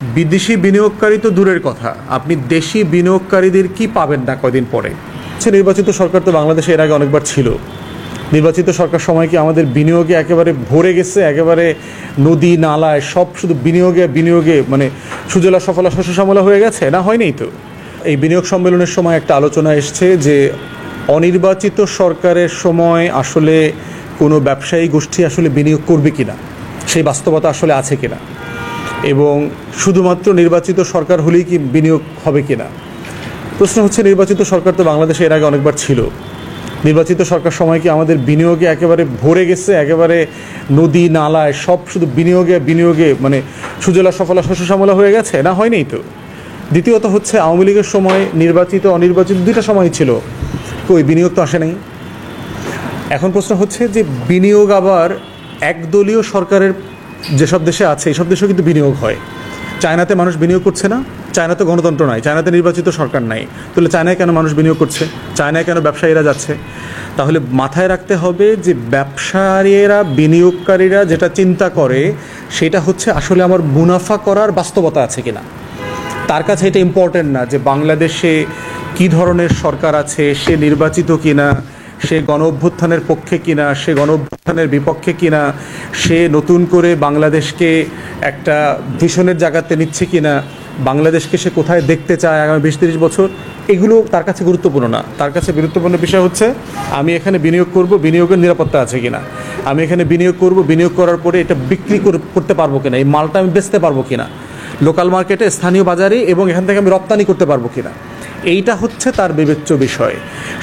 বিদেশি বিনিয়োগকারী তো দূরের কথা, আপনি দেশি বিনিয়োগকারীদের কি পাবেন না কয়দিন পরে। নির্বাচিত সরকার তো বাংলাদেশে এর আগে অনেকবার ছিল। নির্বাচিত সরকার সময় কি আমাদের বিনিয়োগে একেবারে ভরে গেছে, একেবারে নদী নালায় সব শুধু বিনিয়োগে মানে সুজলা সফলা শস্য শ্যামলা হয়ে গেছে? না, হয়নি তো। এই বিনিয়োগ সম্মেলনের সময় একটা আলোচনা এসছে যে অনির্বাচিত সরকারের সময় আসলে কোনো ব্যবসায়ী গোষ্ঠী আসলে বিনিয়োগ করবে কিনা, সেই বাস্তবতা আসলে আছে কিনা, এবং শুধুমাত্র নির্বাচিত সরকার হলেই কি বিনিয়োগ হবে কিনা। প্রশ্ন হচ্ছে, নির্বাচিত সরকার তো বাংলাদেশে এর আগে অনেকবার ছিল। নির্বাচিত সরকার সময় কি আমাদের বিনিয়োগে একেবারে ভরে গেছে, একেবারে নদী নালায় সব শুধু বিনিয়োগে মানে সুজলা সফলা শস্য শ্যামলা হয়ে গেছে? না, হয়নি তো। দ্বিতীয়ত হচ্ছে, আওয়ামী লীগের সময় নির্বাচিত অনির্বাচিত দুইটা সময় ছিল, কই বিনিয়োগ তো আসে নাই। এখন প্রশ্ন হচ্ছে যে বিনিয়োগ আবার একদলীয় সরকারের যেসব দেশে আছে এইসব দেশেও কিন্তু বিনিয়োগ হয়। চায়নাতে মানুষ বিনিয়োগ করছে না? চায়নাতে গণতন্ত্র নাই, চায়নাতে নির্বাচিত সরকার নাই, তাহলে চায়নায় কেন মানুষ বিনিয়োগ করছে? চায়নায় কেন ব্যবসায়ীরা যাচ্ছে? তাহলে মাথায় রাখতে হবে যে ব্যবসায়ীরা, বিনিয়োগকারীরা যেটা চিন্তা করে সেটা হচ্ছে আসলে আমার মুনাফা করার বাস্তবতা আছে কিনা। তার কাছে এটা ইম্পর্টেন্ট না যে বাংলাদেশে কী ধরনের সরকার আছে, সে নির্বাচিত কিনা, সে গণ অভ্যুত্থানের পক্ষে কিনা, সে গণ অভ্যুত্থানের বিপক্ষে কিনা, সে নতুন করে বাংলাদেশকে একটা ভিশনের জায়গাতে নিচ্ছে কিনা, বাংলাদেশকে সে কোথায় দেখতে চায় আগামী 20-30 বছর, এগুলো তার কাছে গুরুত্বপূর্ণ না। তার কাছে গুরুত্বপূর্ণ বিষয় হচ্ছে আমি এখানে বিনিয়োগ করব, বিনিয়োগের নিরাপত্তা আছে কিনা, আমি এখানে বিনিয়োগ করব, বিনিয়োগ করার পরে এটা বিক্রি করতে পারবো কিনা, এই মালটা আমি বেচতে পারবো কিনা লোকাল মার্কেটে, স্থানীয় বাজারে, এবং এখান থেকে আমি রপ্তানি করতে পারবো কিনা। এইটা হচ্ছে তার বিবেচ্য বিষয়।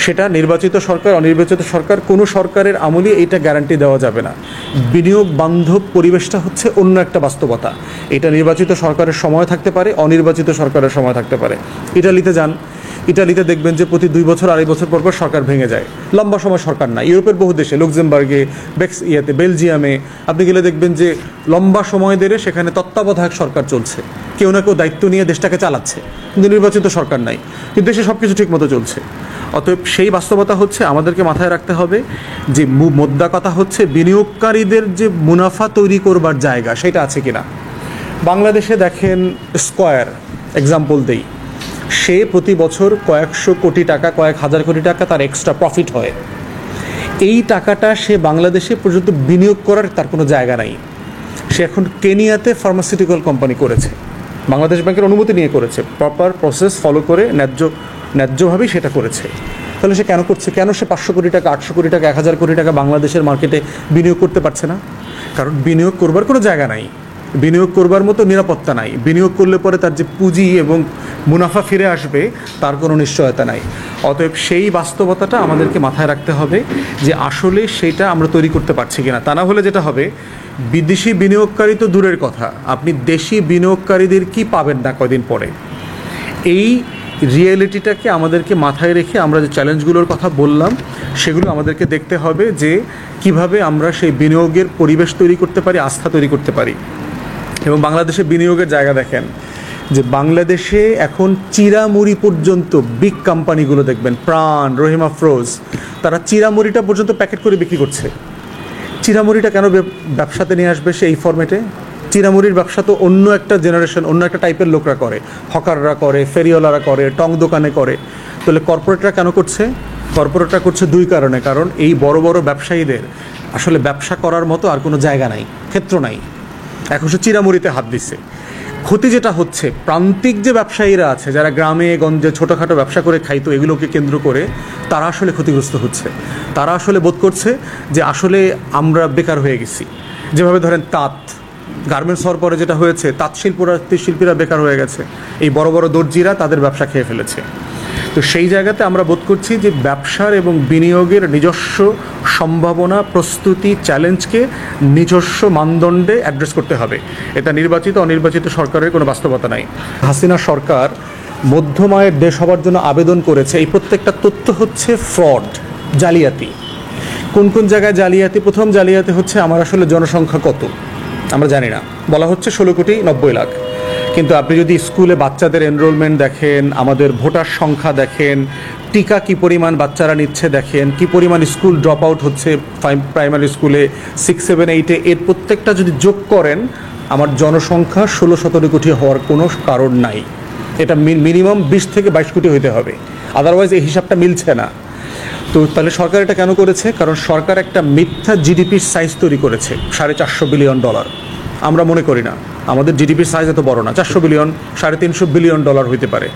সেটা নির্বাচিত সরকার অনির্বাচিত সরকার, কোনো সরকারের আমলে এইটা গ্যারান্টি দেওয়া যাবে না। বিনিয়োগ বান্ধব পরিবেশটা হচ্ছে অন্য একটা বাস্তবতা। এটা নির্বাচিত সরকারের সময় থাকতে পারে, অনির্বাচিত সরকারের সময় থাকতে পারে। ইটালিতে যান, ইটালিতে দেখবেন যে প্রতি 2 বছর 2.5 বছর পর সরকার ভেঙে যায়, লম্বা সময় সরকার না। ইউরোপের বহু দেশে, লুক্সেমবার্গে, বেলজিয়ামে আপনি গেলে দেখবেন যে লম্বা সময় ধরে সেখানে তত্ত্বাবধায়ক সরকার চলছে, কেউ না কেউ দায়িত্ব নিয়ে দেশটাকে চালাচ্ছে, কিন্তু নির্বাচিত সরকার নাই, কিন্তু দেশে সব কিছু ঠিক মতো চলছে। অতএব সেই বাস্তবতা হচ্ছে আমাদেরকে মাথায় রাখতে হবে যে মোদ্দা কথা হচ্ছে বিনিয়োগকারীদের যে মুনাফা তৈরি করবার জায়গা সেটা আছে কিনা। বাংলাদেশে দেখেন, স্কয়ার এক্সাম্পল দেই, সে প্রতি বছর কয়েকশো কোটি টাকা, কয়েক হাজার কোটি টাকা তার এক্সট্রা প্রফিট হয়। এই টাকাটা সে বাংলাদেশে পর্যন্ত বিনিয়োগ করার তার কোনো জায়গা নাই। সে এখন কেনিয়াতে ফার্মাসিউটিক্যাল কোম্পানি করেছে, বাংলাদেশ ব্যাংকের অনুমতি নিয়ে করেছে, প্রপার প্রসেস ফলো করে ন্যায্যভাবেই সেটা করেছে। তাহলে সে কেন করছে? কেন সে 500 কোটি টাকা, 800 কোটি টাকা, 1000 কোটি টাকা বাংলাদেশের মার্কেটে বিনিয়োগ করতে পারছে না? কারণ বিনিয়োগ করবার কোনো জায়গা নাই, বিনিয়োগ করবার মতো নিরাপত্তা নাই। বিনিয়োগ করলে পরে তার যে পুঁজি এবং মুনাফা ফিরে আসবে তার কোনো নিশ্চয়তা নাই। অতএব সেই বাস্তবতাটা আমাদেরকে মাথায় রাখতে হবে যে আসলে সেইটা আমরা তৈরি করতে পারছি কিনা। তা না হলে যেটা হবে, বিদেশি বিনিয়োগকারী তো দূরের কথা, আপনি দেশি বিনিয়োগকারীদের কি পাবেন না কয়দিন পরে। এই রিয়েলিটিটাকে আমাদেরকে মাথায় রেখে আমরা যে চ্যালেঞ্জগুলোর কথা বললাম সেগুলো আমাদেরকে দেখতে হবে যে কিভাবে আমরা সেই বিনিয়োগের পরিবেশ তৈরি করতে পারি, আস্থা তৈরি করতে পারি। এবং বাংলাদেশে বিনিয়োগের জায়গা দেখেন যে বাংলাদেশে এখন চিরামুড়ি পর্যন্ত বিগ কোম্পানিগুলো দেখবেন, প্রাণ, রহিম আফরোজ, তারা চিরামুড়িটা পর্যন্ত প্যাকেট করে বিক্রি করছে। চিরামুড়িটা কেন ব্যবসাতে নিয়ে আসবে সে এই ফরম্যাটে? চিরামুড়ির ব্যবসা তো অন্য একটা জেনারেশন, অন্য একটা টাইপের লোকরা করে, হকাররা করে, ফেরিওয়ালারা করে, টং দোকানে করে। তাহলে কর্পোরেটরা কেন করছে? কর্পোরেটরা করছে 2 কারণে। কারণ এই বড় বড় ব্যবসায়ীদের আসলে ব্যবসা করার মতো আর কোনো জায়গা নাই, ক্ষেত্র নাই, এখন সে চিরামুড়িতে হাত দিচ্ছে। ক্ষতি যেটা হচ্ছে, প্রান্তিক যে ব্যবসায়ীরা আছে যারা গ্রামে গঞ্জে ছোটোখাটো ব্যবসা করে খাইতো, এগুলোকে কেন্দ্র করে তারা আসলে ক্ষতিগ্রস্ত হচ্ছে। তারা আসলে বোধ করছে যে আসলে আমরা বেকার হয়ে গেছি। যেভাবে ধরেন তাঁত, গার্মেন্টস হওয়ার পরে যেটা হয়েছে, তাঁত শিল্পীরা বেকার হয়ে গেছে, এই বড় বড় দর্জিরা তাদের ব্যবসা খেয়ে ফেলেছে। তো সেই জায়গাতে আমরা বোধ করছি যে ব্যবসার এবং বিনিয়োগের নিজস্ব সম্ভাবনা, প্রস্তুতি, চ্যালেঞ্জকে নিজস্ব মানদণ্ডে অ্যাড্রেস করতে হবে। এটা নির্বাচিত অনির্বাচিত সরকারের কোনো বাস্তবতা নাই। হাসিনা সরকার মধ্যম আয়ের দেশ হওয়ার জন্য আবেদন করেছে, এই প্রত্যেকটা তথ্য হচ্ছে ফ্রড, জালিয়াতি। কোন কোন জায়গায় জালিয়াতি? প্রথম জালিয়াতি হচ্ছে আমার আসলে জনসংখ্যা কত আমরা জানি না, বলা হচ্ছে 16,90,00,000, কিন্তু আপনি যদি স্কুলে বাচ্চাদের এনরোলমেন্ট দেখেন, আমাদের ভোটার সংখ্যা দেখেন, টিকা কী পরিমাণ বাচ্চারা নিচ্ছে দেখেন, কী পরিমাণ স্কুল ড্রপ আউট হচ্ছে প্রাইমারি স্কুলে 6, 7, 8-এ, এর প্রত্যেকটা যদি যোগ করেন আমার জনসংখ্যা 16-17 কোটি হওয়ার কোনো কারণ নাই। এটা মিনিমাম 20 থেকে 22 কোটি হইতে হবে, আদারওয়াইজ এই হিসাবটা মিলছে না। তো তাহলে সরকার এটা কেন করেছে? কারণ সরকার একটা মিথ্যা জিডিপির সাইজ তৈরি করেছে, $450 বিলিয়ন। আমরা মনে করি না আমাদের জিডিপির সাইজ এত বড় না, 400 বিলিয়ন, $350 বিলিয়ন হইতে পারে।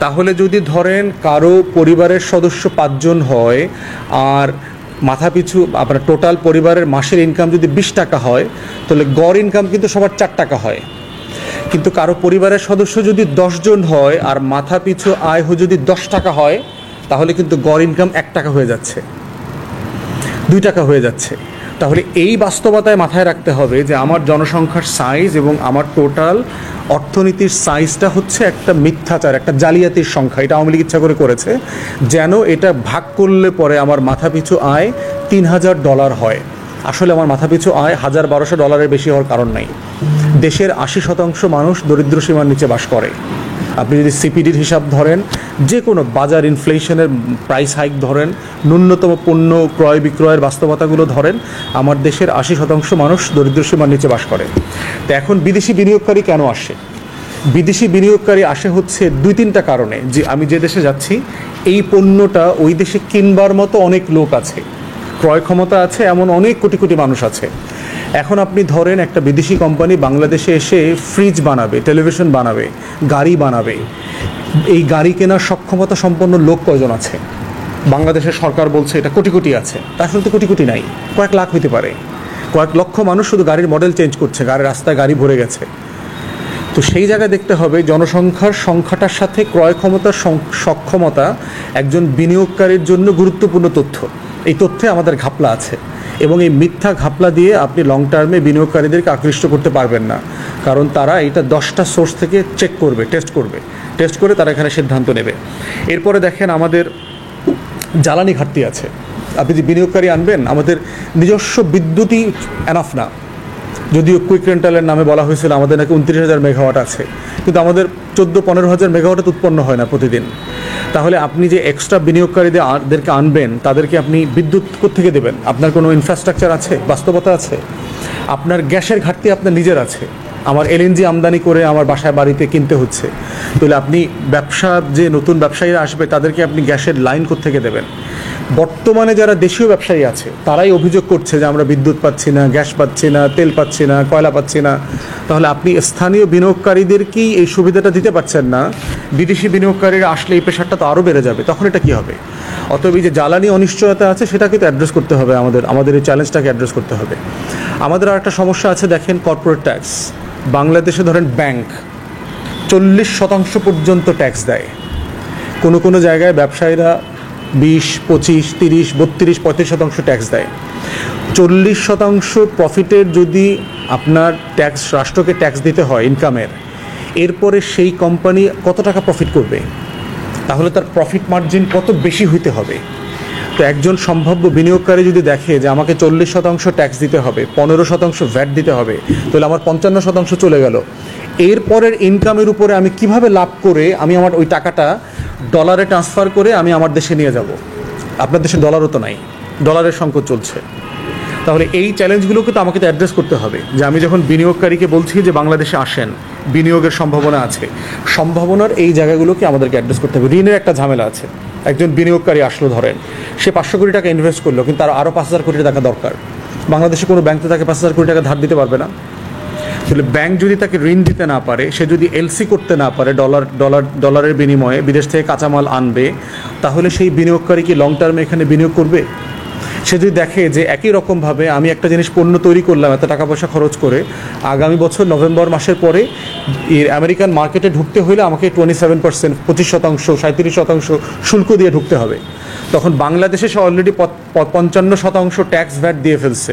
তাহলে যদি ধরেন কারো পরিবারের সদস্য 5 জন হয়, আর মাথাপিছু আপনার টোটাল পরিবারের মাসের ইনকাম যদি 20 টাকা হয়, তাহলে গড় ইনকাম কিন্তু সবার 4 টাকা হয়। কিন্তু কারো পরিবারের সদস্য যদি 10 জন হয় আর মাথাপিছু আয় যদি 10 টাকা হয়, তাহলে কিন্তু গড় ইনকাম 1 টাকা হয়ে যাচ্ছে, 2 টাকা হয়ে যাচ্ছে। তাহলে এই বাস্তবতায় মাথায় রাখতে হবে যে আমার জনসংখ্যার সাইজ এবং আমার টোটাল অর্থনীতির সাইজটা হচ্ছে একটা মিথ্যাচার, একটা জালিয়াতির সংখ্যা। এটা আওয়ামী লীগ ইচ্ছা করে করেছে যেন এটা ভাগ করলে পরে আমার মাথাপিছু আয় $3000 হয়। আসলে আমার মাথাপিছু আয় $1200 বেশি হওয়ার কারণ নাই। দেশের 80% মানুষ দরিদ্র সীমার নিচে বাস করে। আপনি যদি সিপিডির হিসাব ধরেন, যে কোনো বাজার ইনফ্লেশনের প্রাইস হাইক ধরেন, ন্যূনতম পণ্য ক্রয় বিক্রয়ের বাস্তবতাগুলো ধরেন, আমার দেশের 80% মানুষ দরিদ্র সীমার নিচে বাস করে। তো এখন বিদেশি বিনিয়োগকারী কেন আসে? বিদেশি বিনিয়োগকারী আসে হচ্ছে 2-3টা কারণে। যে আমি যে দেশে যাচ্ছি এই পণ্যটা ওই দেশে কিনবার মতো অনেক লোক আছে, ক্রয় ক্ষমতা আছে, এমন অনেক কোটি কোটি মানুষ আছে। এখন আপনি ধরেন একটা বিদেশি কোম্পানি বাংলাদেশে এসে ফ্রিজ বানাবে, টেলিভিশন বানাবে, গাড়ি বানাবে। এই গাড়ি কেনার সক্ষমতা সম্পন্ন লোক কয়জন আছে? বাংলাদেশের সরকার বলছে এটা কোটি কোটি আছে, তার আসলে তো কোটি কোটি নাই, কয়েক লাখ হতে পারে। কয়েক লক্ষ মানুষ শুধু গাড়ির মডেল চেঞ্জ করছে, গাড়ির রাস্তায় গাড়ি ভরে গেছে। তো সেই জায়গায় দেখতে হবে জনসংখ্যার সংখ্যাটার সাথে ক্রয় ক্ষমতার সক্ষমতা একজন বিনিয়োগকারীর জন্য গুরুত্বপূর্ণ তথ্য। এই তথ্যে আমাদের ঘাপলা আছে, এবং এই মিথ্যা ঘাপলা দিয়ে আপনি লং টার্মে বিনিয়োগকারীদেরকে আকৃষ্ট করতে পারবেন না। কারণ তারা এটা 10টা সোর্স থেকে চেক করবে, টেস্ট করে তারা এখানে সিদ্ধান্ত নেবে। এরপরে দেখেন আমাদের জ্বালানি ঘাটতি আছে। আপনি যে বিনিয়োগকারী আনবেন, আমাদের নিজস্ব বিদ্যুৎই এনাফ না। যদিও কুইক রেন্টালের নামে বলা হয়েছিল আমাদের নাকি 29,000 মেগাওয়াট আছে, কিন্তু আমাদের 14-15,000 মেগাওয়াট উৎপন্ন হয় না প্রতিদিন। তাহলে আপনি যে এক্সট্রা বিনিয়োগকারীদেরকে আনবেন, তাদেরকে আপনি বিদ্যুৎ কোত্থেকে দেবেন? আপনার কোনো ইনফ্রাস্ট্রাকচার আছে? বাস্তবতা আছে? আপনার গ্যাসের ঘাটতি আপনার নিজের আছে। আমার এলএনজি আমদানি করে আমার বাসায় বাড়িতে কিনতে হচ্ছে। তাহলে আপনি যে নতুন ব্যবসায়ীরা আসবে তাদেরকে আপনি গ্যাসের লাইন কোত্থেকে দেবেন? বর্তমানে যারা দেশীয় ব্যবসায়ী আছে তারাই অভিযোগ করছে যে আমরা বিদ্যুৎ পাচ্ছি না, গ্যাস পাচ্ছি না, তেল পাচ্ছি না, কয়লা পাচ্ছি না। তাহলে আপনি স্থানীয় বিনিয়োগকারীদেরকেই এই সুবিধাটা দিতে পারছেন না। বিদেশি বিনিয়োগকারীরা আসলে এই প্রেশারটা তো আরও বেড়ে যাবে, তখন এটা কী হবে? অতএব এই যে জ্বালানি অনিশ্চয়তা আছে সেটাকে তো অ্যাড্রেস করতে হবে, আমাদের এই চ্যালেঞ্জটাকে অ্যাড্রেস করতে হবে। আমাদের আর একটা সমস্যা আছে, দেখেন কর্পোরেট ট্যাক্স। বাংলাদেশে ধরেন ব্যাংক 40% পর্যন্ত ট্যাক্স দেয়। কোনো জায়গায় ব্যবসায়ীরা 20, 25, 30, 32, 35% ট্যাক্স দেয়। 40% প্রফিটের যদি আপনার ট্যাক্স, রাষ্ট্রকে ট্যাক্স দিতে হয় ইনকামের, এরপরে সেই কোম্পানি কত টাকা প্রফিট করবে? তাহলে তার প্রফিট মার্জিন কত বেশি হইতে হবে? তো একজন সম্ভাব্য বিনিয়োগকারী যদি দেখে যে আমাকে 40% ট্যাক্স দিতে হবে, 15% ভ্যাট দিতে হবে, তাহলে আমার 55% চলে গেল। এরপরের ইনকামের উপরে আমি কিভাবে লাভ করে আমি আমার ওই টাকাটা ডলারে ট্রান্সফার করে আমি আমার দেশে নিয়ে যাব? আপনার দেশে ডলারও তো নাই, ডলারের সংকট চলছে। তাহলে এই চ্যালেঞ্জগুলোকে তো আমাকে তো অ্যাড্রেস করতে হবে। যে আমি যখন বিনিয়োগকারীকে বলছি যে বাংলাদেশে আসেন, বিনিয়োগের সম্ভাবনা আছে, সম্ভাবনার এই জায়গাগুলোকে আমাদেরকে অ্যাড্রেস করতে হবে। ঋণের একটা ঝামেলা আছে। একজন বিনিয়োগকারী আসলো, ধরেন সে 500 কোটি টাকা ইনভেস্ট করলো, কিন্তু তার আরও 5,000 কোটি টাকা দরকার। বাংলাদেশে কোনো ব্যাংক তো তাকে 5,000 কোটি টাকা ধার দিতে পারবে না। তাহলে ব্যাংক যদি তাকে ঋণ দিতে না পারে, সে যদি এলসি করতে না পারে, ডলারের বিনিময়ে বিদেশ থেকে কাঁচামাল আনবে, তাহলে সেই বিনিয়োগকারী কি লং টার্মে এখানে বিনিয়োগ করবে? সে যদি দেখে যে একই রকমভাবে আমি একটা জিনিস পণ্য তৈরি করলাম এত টাকা পয়সা খরচ করে, আগামী বছর নভেম্বর মাসের পরে আমেরিকান মার্কেটে ঢুকতে হলে আমাকে 27%, 25%, 37% শুল্ক দিয়ে ঢুকতে হবে, তখন বাংলাদেশে সে অলরেডি 55% ট্যাক্স ভ্যাট দিয়ে ফেলছে।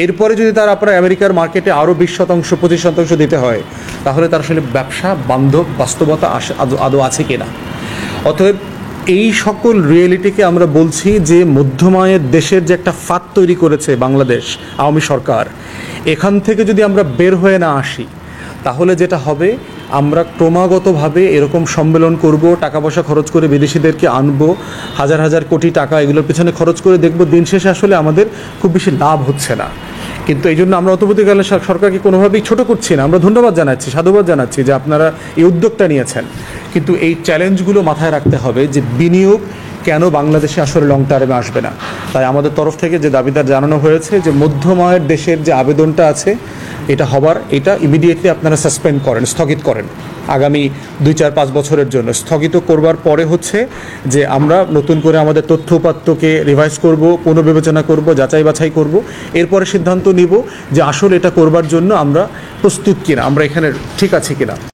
এরপরে যদি তার আপনার আমেরিকার মার্কেটে আরও 20%, 25% দিতে হয়, তাহলে তার আসলে ব্যবসা বান্ধব বাস্তবতা আদৌ আছে কিনা? অতএব এই সকল রিয়েলিটিকে আমরা বলছি যে মধ্যমায়ের দেশের যে একটা ফাঁদ তৈরি করেছে বাংলাদেশ আওয়ামী সরকার, এখান থেকে যদি আমরা বের হয়ে না আসি, তাহলে যেটা হবে, আমরা ক্রমাগতভাবে এরকম সম্মেলন করব, টাকা পয়সা খরচ করে বিদেশিদেরকে আনবো, হাজার হাজার কোটি টাকা এগুলোর পেছনে খরচ করে দেখব দিন শেষে আসলে আমাদের খুব বেশি লাভ হচ্ছে না। কিন্তু এই জন্য আমরা অন্তর্বর্তীকালীন সরকারকে কোনোভাবেই ছোট করছি না, আমরা ধন্যবাদ জানাচ্ছি, সাধুবাদ জানাচ্ছি যে আপনারা এই উদ্যোগটা নিয়েছেন। কিন্তু এই চ্যালেঞ্জগুলো মাথায় রাখতে হবে যে বিনিয়োগ কেন বাংলাদেশে আসলে লং টার্মে আসবে না। তাই আমাদের তরফ থেকে যে দাবিদার জানানো হয়েছে যে মধ্যম আয়ের দেশের যে আবেদনটা আছে এটা ইমিডিয়েটলি আপনারা সাসপেন্ড করেন, স্থগিত করেন আগামী 2-4-5 বছরের জন্য। স্থগিত করবার পরে হচ্ছে যে আমরা নতুন করে আমাদের তথ্য উপাত্তকে রিভাইজ করব, পুনর্বিবেচনা করব, যাচাই বাছাই করব, এরপরে সিদ্ধান্ত নিব যে আসলে এটা করবার জন্য আমরা প্রস্তুত কিনা, আমরা এখানে ঠিক আছে কিনা।